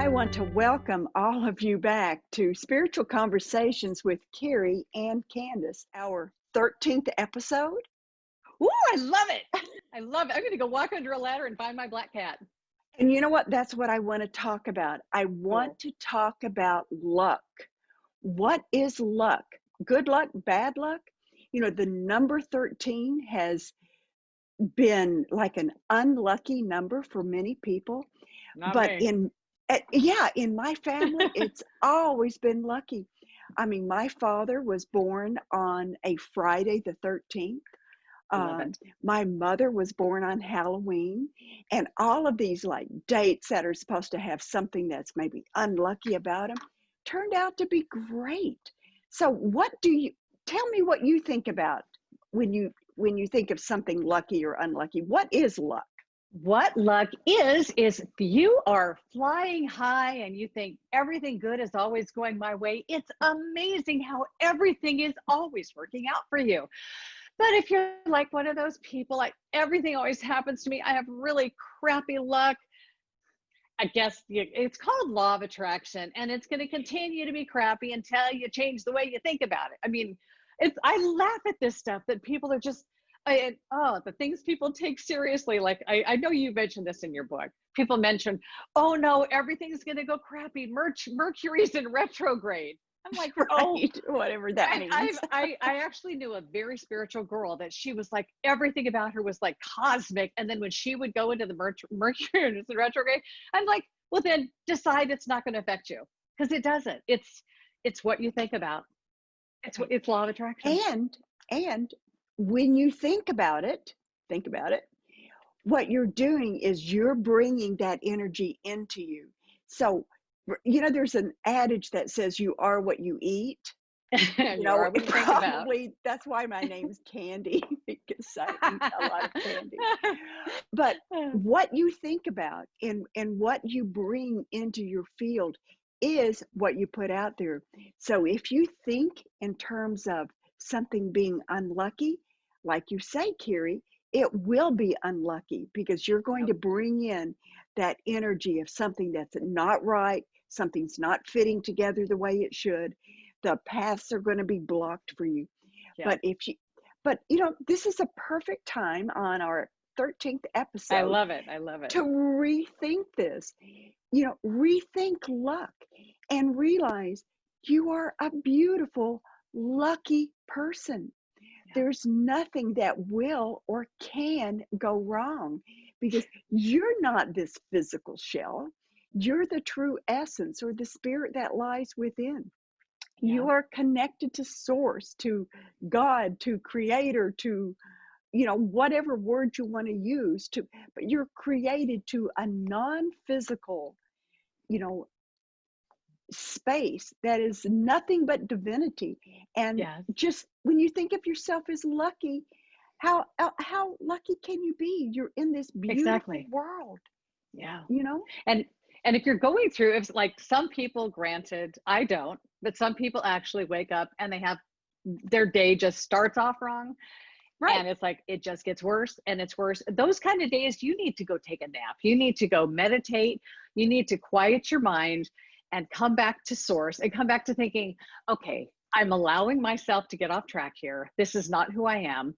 I want to welcome all of you back to Spiritual Conversations with Carrie and Candace, our 13th episode. Ooh, I love it. I love it. I'm going to go walk under a ladder and find my black cat. And you know what? That's what I want to talk about. I want Cool. to talk about luck. What is luck? Good luck, bad luck? You know, the number 13 has been like an unlucky number for many people. Not But me. in my family, it's always been lucky. I mean, my father was born on a Friday the 13th. Love it. My mother was born on Halloween, and all of these like dates that are supposed to have something that's maybe unlucky about them turned out to be great. So, tell me what you think about when you think of something lucky or unlucky? What is luck? What luck is if you are flying high and you think everything good is always going my way. It's amazing how everything is always working out for you. But if you're like one of those people, like everything always happens to me, I have really crappy luck. I guess it's called law of attraction, and it's going to continue to be crappy until you change the way you think about it. I mean, I laugh at this stuff that people are just, the things people take seriously. Like I know you mentioned this in your book. People mention, oh no, everything's going to go crappy. Mercury's in retrograde. I'm like, oh, Right, whatever that and means. I actually knew a very spiritual girl that she was like, everything about her was like cosmic. And then when she would go into the Mercury and it's in retrograde, I'm like, well, then decide it's not going to affect you, because it doesn't. It's what you think about. It's law of attraction. And when you think about it, what you're doing is you're bringing that energy into you. So, you know, there's an adage that says you are what you eat. You You know, are what you think about. that's why my name's Candy, because I eat a lot of candy. But what you think about and what you bring into your field is what you put out there. So if you think in terms of something being unlucky, like you say, Carrie, it will be unlucky because you're going Yep. to bring in that energy of something that's not right, something's not fitting together the way it should. The paths are going to be blocked for you. Yep. But you know, this is a perfect time on our 13th I episode love it. I love it. to rethink this. You know, rethink luck and realize you are a beautiful, lucky person. Yeah. There's nothing that will or can go wrong because you're not this physical shell. You're the true essence or the spirit that lies within. Yeah. You are connected to source, to God, to creator, to, you know, whatever word you want to use, to, but you're created to a non-physical, you know, space that is nothing but divinity. And Yes. just when you think of yourself as lucky, how lucky can you be? You're in this beautiful Exactly. world, Yeah. you know? And and if you're going through, if like some people, granted, I don't, but some people actually wake up and they have their day just starts off wrong, Right. and it's like it just gets worse and it's worse. Those kind of days, you need to go take a nap. You need to go meditate. You need to quiet your mind and come back to source and come back to thinking, okay, I'm allowing myself to get off track here. This is not who I am.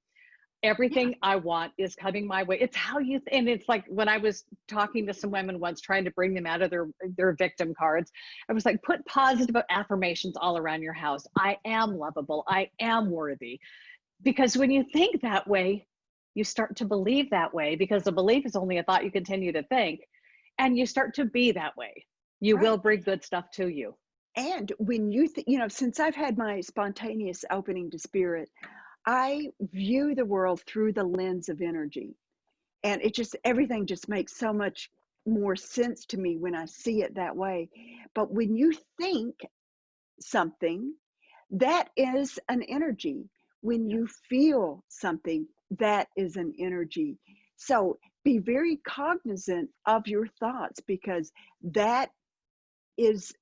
Yeah. Everything I want is coming my way. It's how you, and it's like when I was talking to some women once, trying to bring them out of their victim cards, I was like, put positive affirmations all around your house. I am lovable. I am worthy. Because when you think that way, you start to believe that way, because the belief is only a thought you continue to think, and you start to be that way. You will Right. bring good stuff to you. And when you know, since I've had my spontaneous opening to spirit, I view the world through the lens of energy. And everything just makes so much more sense to me when I see it that way. But when you think something, that is an energy. When Yes. you feel something, that is an energy. So be very cognizant of your thoughts because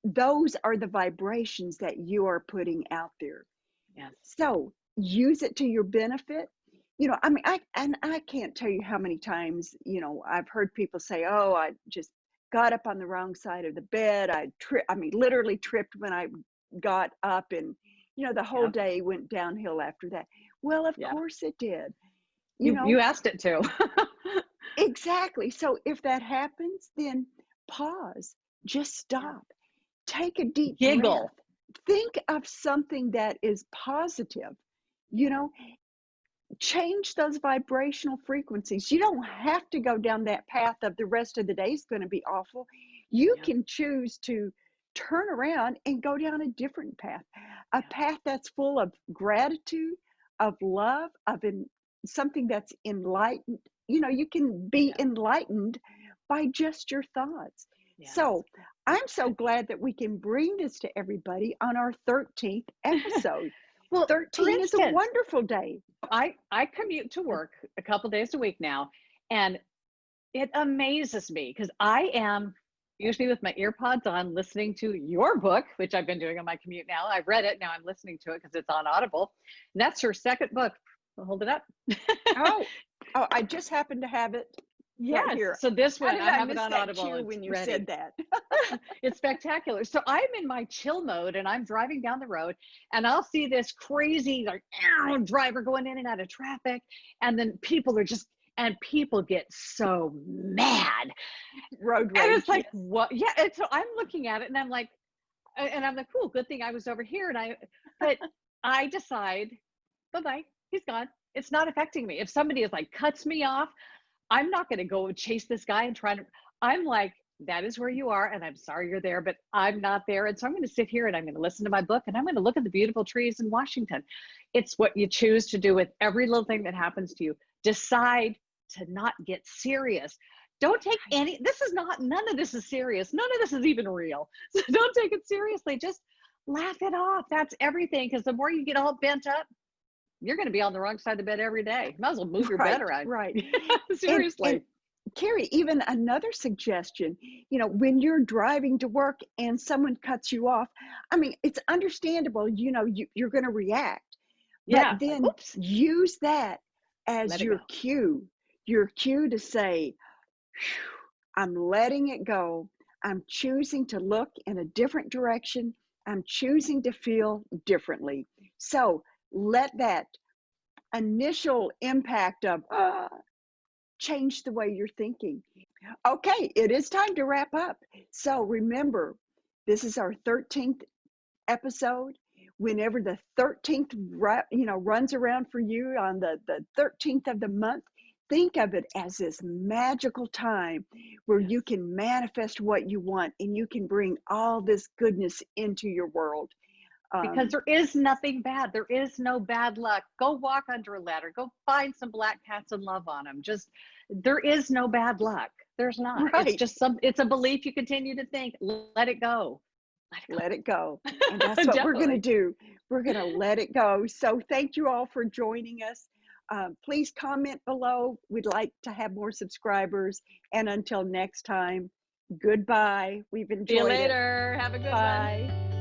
those are the vibrations that you are putting out there. Yes. So use it to your benefit. You know, I mean, I can't tell you how many times, you know, I've heard people say, "Oh, I just got up on the wrong side of the bed. I mean, literally tripped when I got up, and the whole Yeah. day went downhill after that. Well, of Yeah. course it did. You asked it to. Exactly. So if that happens, then pause, just Yeah. stop, take a deep breath, Giggle. think of something that is positive, you know, change those vibrational frequencies. You don't have to go down that path of the rest of the day is going to be awful. You Yeah. can choose to turn around and go down a different path, a Yeah. path that's full of gratitude, of love, something that's enlightened. You can be Yeah. enlightened by just your thoughts. Yes. So I'm so glad that we can bring this to everybody on our 13th episode. Well, for 13 is a instance, wonderful day. I commute to work a couple days a week now, and it amazes me because I am usually with my ear pods on listening to your book, which I've been doing on my commute now. I've read it, now I'm listening to it because it's on Audible. And that's her second book. I'll hold it up. Oh, oh, I just happen to have it right Yes. here. So this How one, did I I have it miss on that Audible. cue It's when you ready. said that? It's spectacular. So I'm in my chill mode and I'm driving down the road and I'll see this crazy like driver going in and out of traffic. And then people get so mad. Road And rage, it's like, yes. what? Yeah. And so I'm looking at it and I'm like, cool, good thing I was over here. But I decide, bye-bye, he's gone. It's not affecting me. If somebody is like cuts me off, I'm not going to go chase this guy and I'm like, that is where you are. And I'm sorry you're there, but I'm not there. And so I'm going to sit here and I'm going to listen to my book and I'm going to look at the beautiful trees in Washington. It's what you choose to do with every little thing that happens to you. Decide to not get serious. Don't take none of this is serious. None of this is even real. So don't take it seriously. Just laugh it off. That's everything. Because the more you get all bent up, you're going to be on the wrong side of the bed every day. Might as well move your bed Right, around. right. Seriously. And Carrie, even another suggestion, when you're driving to work and someone cuts you off, I mean, it's understandable, you're going to react, but Yeah. Like, then oops, use that as let it go. your cue to say, I'm letting it go. I'm choosing to look in a different direction. I'm choosing to feel differently. So let that initial impact of change the way you're thinking. Okay, it is time to wrap up. So remember, this is our 13th episode. Whenever the 13th runs around for you on the 13th of the month, think of it as this magical time where Yes. you can manifest what you want and you can bring all this goodness into your world. Because there is nothing bad. There is no bad luck. Go walk under a ladder. Go find some black cats and love on them. There is no bad luck. There's not. It's Right. just it's a belief you continue to think. Let it go. Let it go. And that's what we're going to Definitely. do. We're going to let it go. So thank you all for joining us. Please comment below. We'd like to have more subscribers. And until next time, goodbye. We've See you enjoyed it. later. Have a good one. Bye.